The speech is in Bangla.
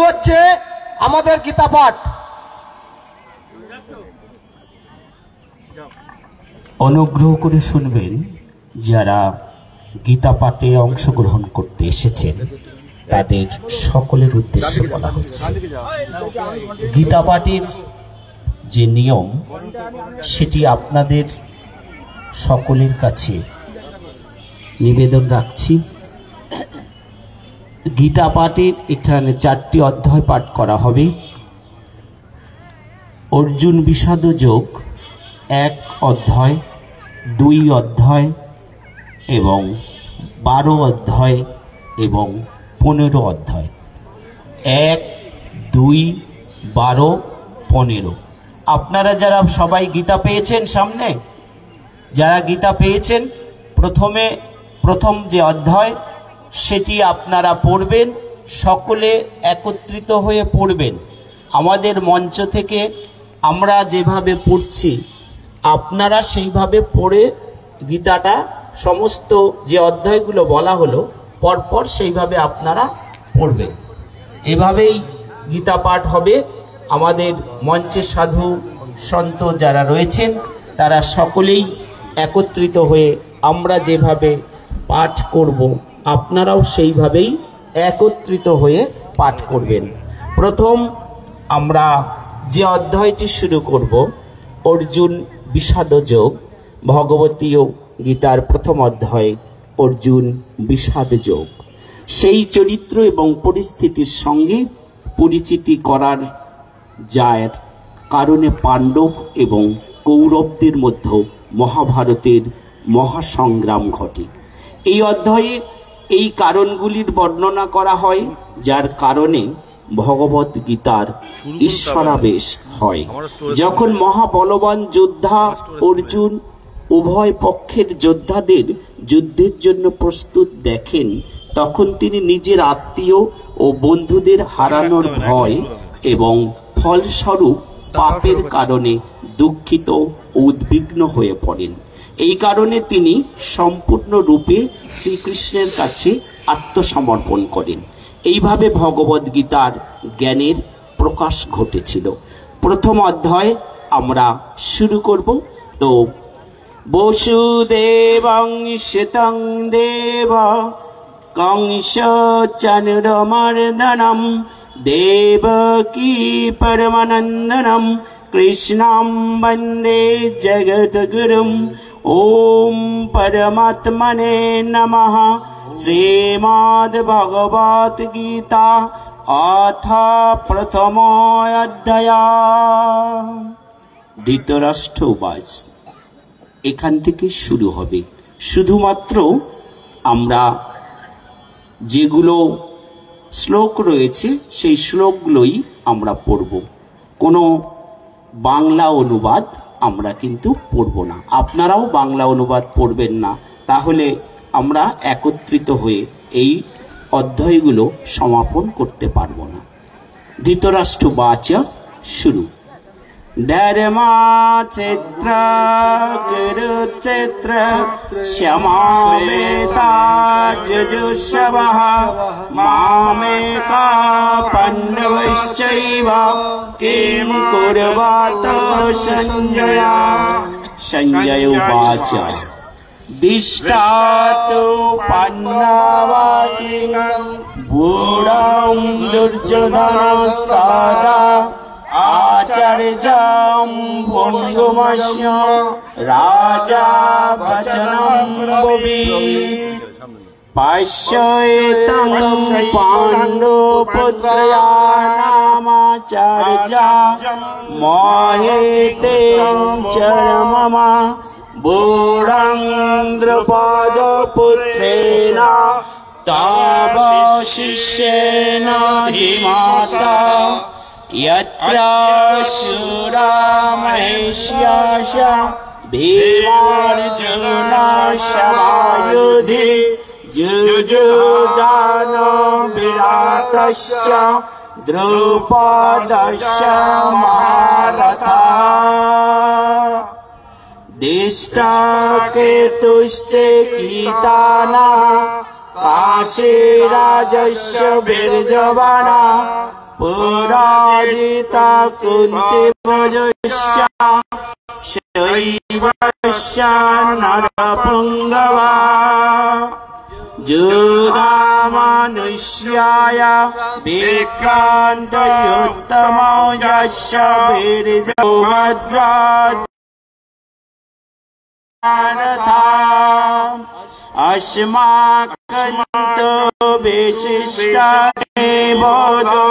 হচ্ছে আমাদের গীতা পাঠ। অনুগ্রহ করে শুনবেন, যারা গীতা পাঠে অংশগ্রহণ করতে এসেছেন তাদের সকলের উদ্দেশ্যে বলা হচ্ছে, গীতা পাঠের যে নিয়ম সেটি আপনাদের সকলের কাছে নিবেদন রাখছি। গীতা পাঠের এখানে 4টি অধ্যায় পাঠ করা হবে। অর্জুন বিষাদ যোগ 1 অধ্যায়, 2 অধ্যায় এবং 12 অধ্যায় এবং 15 অধ্যায়। 1, 2, 12, 15। আপনারা যারা সবাই গীতা পেয়েছেন, সামনে যারা গীতা পেয়েছেন, প্রথম যে অধ্যায় সেটি আপনারা পড়বেন, সকলে একত্রিত হয়ে পড়বেন। আমাদের মঞ্চ থেকে আমরা যেভাবে পড়ছি আপনারা সেইভাবে পড়ে গীতাটা সমস্ত যে অধ্যায়গুলো বলা হলো পরপর সেইভাবে আপনারা পড়বেন। এভাবেই গীতা পাঠ হবে। আমাদের মঞ্চে সাধু সন্ত যারা রয়েছেন তারা সকলেই একত্রিত হয়ে আমরা যেভাবে পাঠ করব আপনারাও সেইভাবেই একত্রিত হয়ে পাঠ করবেন। প্রথম আমরা যে অধ্যায়টি শুরু করব, অর্জুন বিষাদ যোগ, ভগবতীয় গীতার প্রথম অধ্যায় অর্জুন বিষাদ যোগ। সেই চরিত্র এবং পরিস্থিতির সঙ্গে পরিচিতি করার যার কারণে পাণ্ডব এবং কৌরবদের মধ্যে মহাভারতের মহাসংগ্রাম ঘটে। এই অধ্যায়ে এই কারণগুলির বর্ণনা করা হয়, যার কারণে ভগবত গীতার ঈশ্বরাবেশ হয়। যখন মহাবলবান যোদ্ধা অর্জুন উভয় পক্ষের যোদ্ধাদের যুদ্ধের জন্য প্রস্তুত দেখেন, তখন তিনি নিজের আত্মীয় ও বন্ধুদের হারানোর ভয় এবং ফলস্বরূপ পাপের কারণে দুঃখিত ও উদ্বিগ্ন হয়ে পড়েন। এই কারণে তিনি সম্পূর্ণরূপে শ্রীকৃষ্ণের কাছে আত্মসমর্পণ করেন। এইভাবে ভগবদ গীতার জ্ঞানের প্রকাশ ঘটেছিল। প্রথম অধ্যায় আমরা শুরু করব। তো বসুদেবং সুতং দেব কংস চানুরমর্দনম দেবকী পরমানন্দনম কৃষ্ণং বন্দে জগদ্গুরুম। ওম পরমাত্মনে নমঃ। শ্রীমদ্ভগবত গীতা অথ প্রথম অধ্যায়। ধৃতরাষ্ট্র উবাচ, এখান থেকে শুরু হবে। শুধুমাত্র আমরা যেগুলো শ্লোক রয়েছে সেই শ্লোকগুলোই আমরা পড়ব, কোনো বাংলা অনুবাদ আমরা কিন্তু পড়ব না। আপনারাও বাংলা অনুবাদ পড়বেন না, তাহলে আমরা একত্রিত হয়ে এই অধ্যায়গুলো সমাপন করতে পারবো না। ধৃতরাষ্ট্র বাচা শুরু। ধর্মা চিত্র কুরুক্ষেত্র শ্যামামেতা যজুষবঃ মামেকা পাণ্ডবশ্চৈব কিং কুর্বত সঞ্জয়। সঞ্জয় উবাচ, দিষ্টাতু পাণ্ডবানি বুঢ়ং দুর্যোধনস্তাদা আচার্যং ভঙ্গুমস্য রাজা বচনং ব্রবীৎ। পশ্যেতং পাণ্ডুপুত্রয়া নামাচার্যা মহেতে চরমমা বুঢ়ং দ্রুপদপুত্রেণ তব শিষ্যেন ধীমতা। यत्र शूरा महेश्याश भीमार्जुन समायुधि जुजुदान विराटस्य द्रुपदस्य महारथा। दिष्टकेतुश्च कीतानः काशीराजस्य बीर्यवान् पराजिता कुन्तीभुजस्य शैवस्य नरपुङ्गवा युधामनुष्याय विक्रान्तयुत्तमो यस्य वीर्यो भद्रथा अस्माकन्तो विशिष्टानि बोधो